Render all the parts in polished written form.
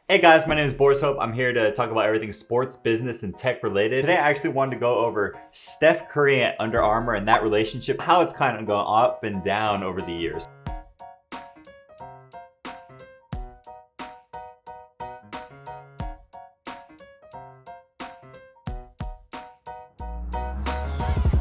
Hey guys, my name is Boris Hope. I'm here to talk about everything sports, business, and tech related. Today I actually wanted to go over Steph Curry at Under Armour and that relationship, how it's kind of gone up and down over the years.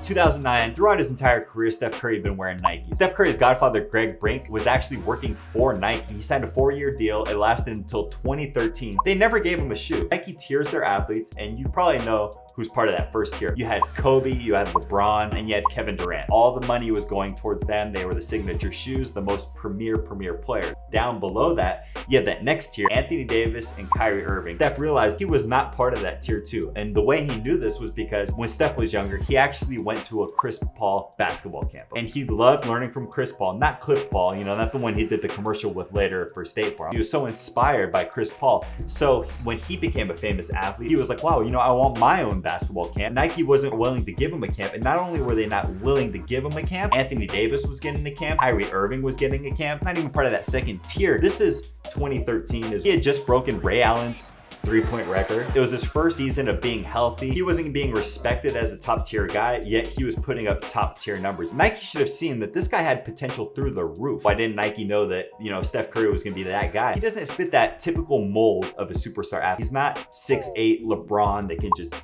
2009, throughout his entire career, Steph Curry had been wearing Nike. Steph Curry's godfather, Greg Brink, was actually working for Nike. He signed a 4-year deal. It lasted until 2013. They never gave him a shoe. Nike tiers their athletes, and you probably know who's part of that first tier. You had Kobe, you had LeBron, and you had Kevin Durant. All the money was going towards them. They were the signature shoes, the most premier players. Down below that, you had that next tier, Anthony Davis and Kyrie Irving. Steph realized he was not part of that tier 2. And the way he knew this was because when Steph was younger, he actually went to a Chris Paul basketball camp. And he loved learning from Chris Paul, not Cliff Paul, not the one he did the commercial with later for State Farm. He was so inspired by Chris Paul. So when he became a famous athlete, he was like, wow, I want my own basketball camp. Nike wasn't willing to give him a camp. And not only were they not willing to give him a camp, Anthony Davis was getting a camp, Kyrie Irving was getting a camp, not even part of that second tier. This is 2013. He had just broken Ray Allen's 3-point record. It was his first season of being healthy. He wasn't being respected as a top tier guy, yet he was putting up top tier numbers. Nike should have seen that this guy had potential through the roof. Why didn't Nike know that, Steph Curry was gonna be that guy? He doesn't fit that typical mold of a superstar athlete. He's not 6'8" LeBron that can just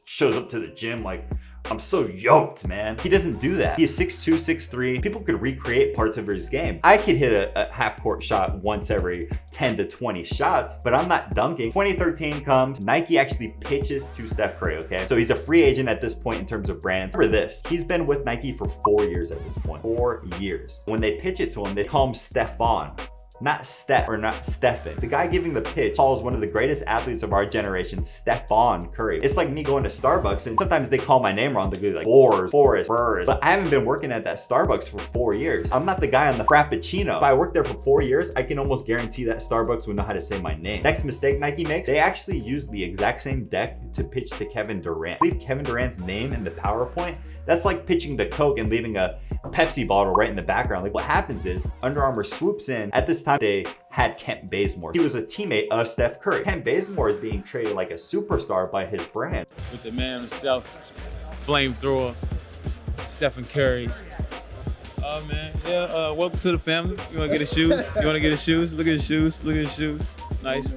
shows up to the gym like, I'm so yoked, man. He doesn't do that. He is 6'2", 6'3". People could recreate parts of his game. I could hit a half-court shot once every 10 to 20 shots, but I'm not dunking. 2013 comes, Nike actually pitches to Steph Curry, okay? So he's a free agent at this point in terms of brands. Remember this, he's been with Nike for 4 years at this point. 4 years. When they pitch it to him, they call him Stephon. Not Steph or not Stephen. The guy giving the pitch calls one of the greatest athletes of our generation, Stephon Curry. It's like me going to Starbucks and sometimes they call my name wrong. They go like Forrest. But I haven't been working at that Starbucks for 4 years. I'm not the guy on the Frappuccino. If I worked there for 4 years, I can almost guarantee that Starbucks would know how to say my name. Next mistake Nike makes, they actually use the exact same deck to pitch to Kevin Durant. Leave Kevin Durant's name in the PowerPoint. That's like pitching the Coke and leaving a Pepsi bottle right in the background. Like what happens is Under Armour swoops in. At this time, they had Kent Bazemore. He was a teammate of Steph Curry. Kent Bazemore is being traded like a superstar by his brand. With the man himself, flamethrower, Stephen Curry. Oh man, yeah, welcome to the family. You wanna get his shoes? You wanna get his shoes? Look at his shoes, look at his shoes. Nice.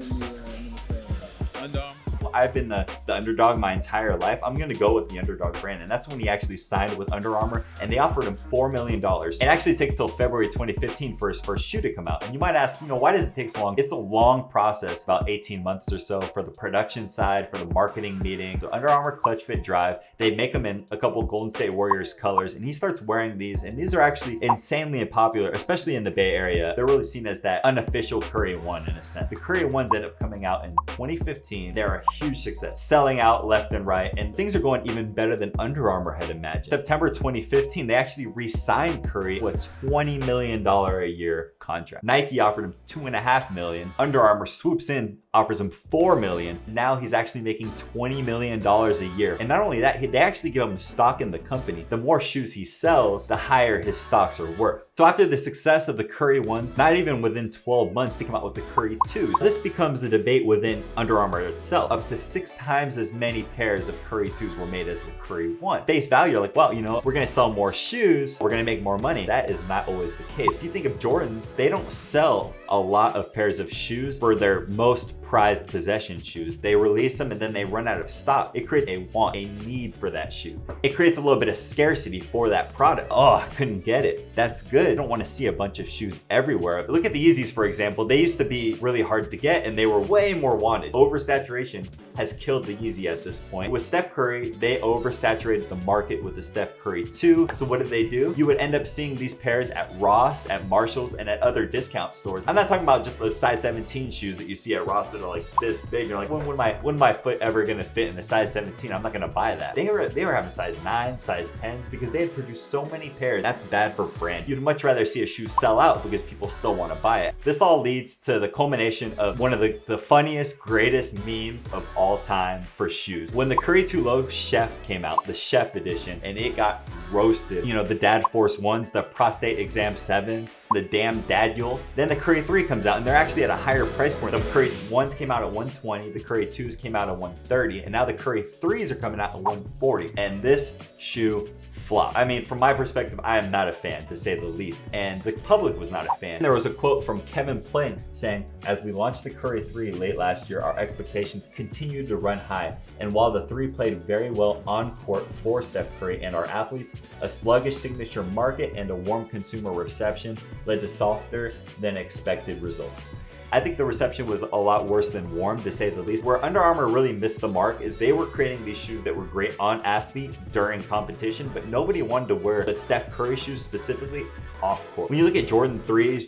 Under Armour. I've been the underdog my entire life. I'm gonna go with the underdog brand. And that's when he actually signed with Under Armour and they offered him $4 million. It actually takes till February 2015 for his first shoe to come out. And you might ask, why does it take so long? It's a long process, about 18 months or so for the production side, for the marketing meeting. So Under Armour Clutch Fit Drive, they make them in a couple Golden State Warriors colors and he starts wearing these. And these are actually insanely popular, especially in the Bay Area. They're really seen as that unofficial Curry 1 in a sense. The Curry 1s end up coming out in 2015. They're a huge success, selling out left and right, and things are going even better than Under Armour had imagined. September 2015, they actually re-signed Curry to a $20 million a year contract. Nike offered him $2.5 million. Under Armour swoops in, offers him $4 million. Now he's actually making $20 million a year. And not only that, they actually give him stock in the company. The more shoes he sells, the higher his stocks are worth. So after the success of the Curry 1s, not even within 12 months, they come out with the Curry 2s. This becomes a debate within Under Armour itself. Up to 6 times as many pairs of Curry 2s were made as the Curry 1. Face value, like, well, we're gonna sell more shoes, we're gonna make more money. That is not always the case. You think of Jordans, they don't sell a lot of pairs of shoes for their most prized possession shoes. They release them and then they run out of stock. It creates a want, a need for that shoe. It creates a little bit of scarcity for that product. Oh, I couldn't get it. That's good. I don't want to see a bunch of shoes everywhere. Look at the Yeezys, for example. They used to be really hard to get and they were way more wanted. Oversaturation has killed the Yeezy at this point. With Steph Curry, they oversaturated the market with the Steph Curry 2. So what did they do? You would end up seeing these pairs at Ross, at Marshalls, and at other discount stores. I'm not talking about just those size 17 shoes that you see at Ross that are like this big. You're like, when my foot ever gonna fit in a size 17? I'm not gonna buy that. They were having size 9, size 10s because they had produced so many pairs. That's bad for brand. You'd much rather see a shoe sell out because people still want to buy it. This all leads to the culmination of one of the funniest, greatest memes of all time for shoes. When the Curry 2 Low Chef came out, the Chef edition, and it got roasted. You know, the Dad Force 1s, the Prostate Exam 7s, the damn Dadules. Then the Curry 3 comes out and they're actually at a higher price point. The Curry 1s came out at $120, the Curry 2s came out at $130, and now the Curry 3s are coming out at $140. And this shoe flop. I mean, from my perspective, I am not a fan, to say the least, and the public was not a fan. There was a quote from Kevin Plank saying, "As we launched the Curry 3 late last year, our expectations continued to run high, and while the 3 played very well on court for Steph Curry and our athletes, a sluggish signature market and a warm consumer reception led to softer than expected results." I think the reception was a lot worse than warm, to say the least. Where Under Armour really missed the mark is they were creating these shoes that were great on athlete during competition, but nobody wanted to wear the Steph Curry shoes specifically off court. When you look at Jordan 3s,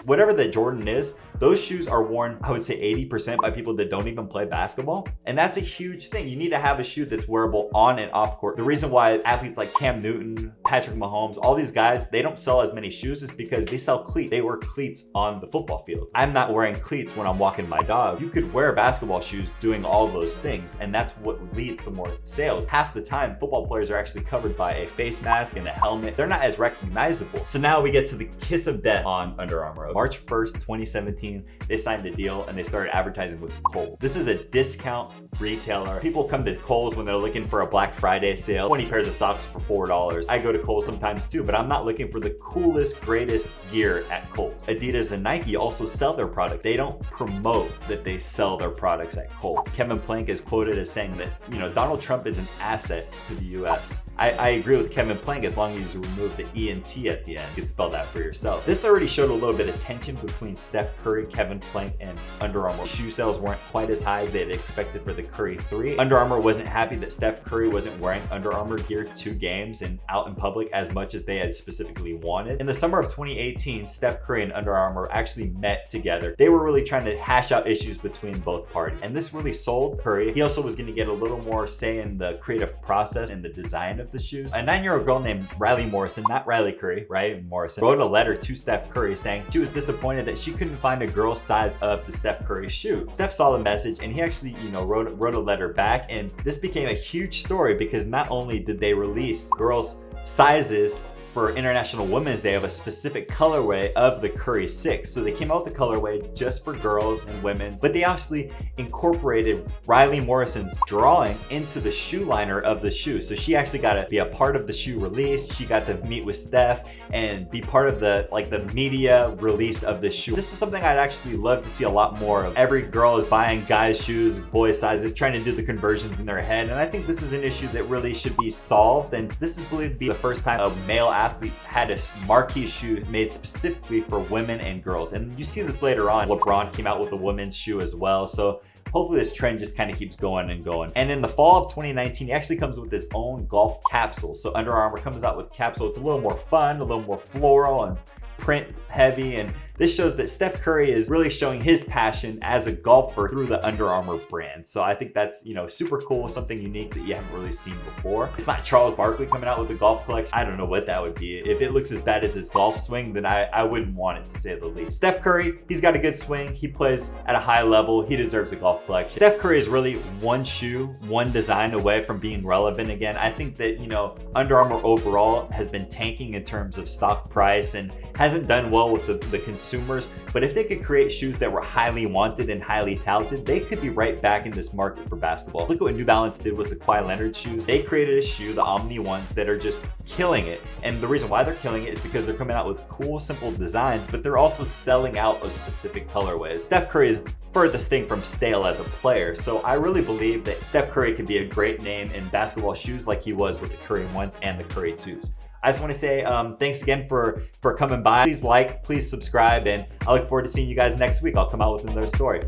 whatever the Jordan is, those shoes are worn, I would say 80% by people that don't even play basketball. And that's a huge thing. You need to have a shoe that's wearable on and off court. The reason why athletes like Cam Newton, Patrick Mahomes, all these guys, they don't sell as many shoes is because they sell cleats. They wear cleats on the football field. I'm not wearing cleats when I'm walking my dog. You could wear basketball shoes doing all those things, and that's what leads to more sales. Half the time, football players are actually covered by a face mask and a helmet. They're not as recognizable. So now we get to the kiss of death on Under Armour. March 1st, 2017, they signed a deal and they started advertising with Kohl's. This is a discount retailer. People come to Kohl's when they're looking for a Black Friday sale, 20 pairs of socks for $4. I go to Kohl's sometimes too, but I'm not looking for the coolest, greatest gear at Kohl's. Adidas and Nike also sell their products. They don't promote that they sell their products at Kohl's. Kevin Plank is quoted as saying that, you know, Donald Trump is an asset to the US. I agree with Kevin Plank as long as you remove the E and T at the end. You can spell that for yourself. This already showed a little bit of tension between Steph Curry, Kevin Plank, and Under Armour. Shoe sales weren't quite as high as they had expected for the Curry 3. Under Armour wasn't happy that Steph Curry wasn't wearing Under Armour gear to games and out in public as much as they had specifically wanted. In the summer of 2018, Steph Curry and Under Armour actually met together. They were really trying to hash out issues between both parties, and this really sold Curry. He also was going to get a little more say in the creative process and the design of the shoes. A 9-year-old girl named Riley Morrison, not Riley Curry, Riley Morrison, wrote a letter to Steph Curry saying she was disappointed that she couldn't find a girl's size of the Steph Curry shoe. Steph saw the message and he actually, you know, wrote a letter back, and this became a huge story because not only did they release girls' sizes for International Women's Day of a specific colorway of the Curry 6. So they came out with the colorway just for girls and women, but they actually incorporated Riley Morrison's drawing into the shoe liner of the shoe. So she actually got to be a part of the shoe release. She got to meet with Steph and be part of the media release of the shoe. This is something I'd actually love to see a lot more of. Every girl is buying guys' shoes, boys' sizes, trying to do the conversions in their head. And I think this is an issue that really should be solved. And this is believed to be the first time a male athlete had a marquee shoe made specifically for women and girls. And you see this later on. LeBron came out with a women's shoe as well. So hopefully this trend just kind of keeps going and going. And in the fall of 2019, he actually comes with his own golf capsule. So Under Armour comes out with capsule. It's a little more fun, a little more floral and print heavy, and this shows that Steph Curry is really showing his passion as a golfer through the Under Armour brand. So I think that's, you know, super cool, something unique that you haven't really seen before. It's not Charles Barkley coming out with a golf collection. I don't know what that would be. If it looks as bad as his golf swing, then I wouldn't want it, to say the least. Steph Curry, he's got a good swing. He plays at a high level. He deserves a golf collection. Steph Curry is really one shoe, one design away from being relevant again. I think that, you know, Under Armour overall has been tanking in terms of stock price and hasn't done well with the consumers, but if they could create shoes that were highly wanted and highly touted, they could be right back in this market for basketball. Look at what New Balance did with the Kawhi Leonard shoes. They created a shoe, the Omni ones, that are just killing it. And the reason why they're killing it is because they're coming out with cool, simple designs, but they're also selling out of specific colorways. Steph Curry is furthest thing from stale as a player, so I really believe that Steph Curry could be a great name in basketball shoes like he was with the Curry 1s and the Curry 2s. I just want to say thanks again for coming by. Please like, please subscribe, and I look forward to seeing you guys next week. I'll come out with another story.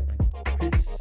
Peace.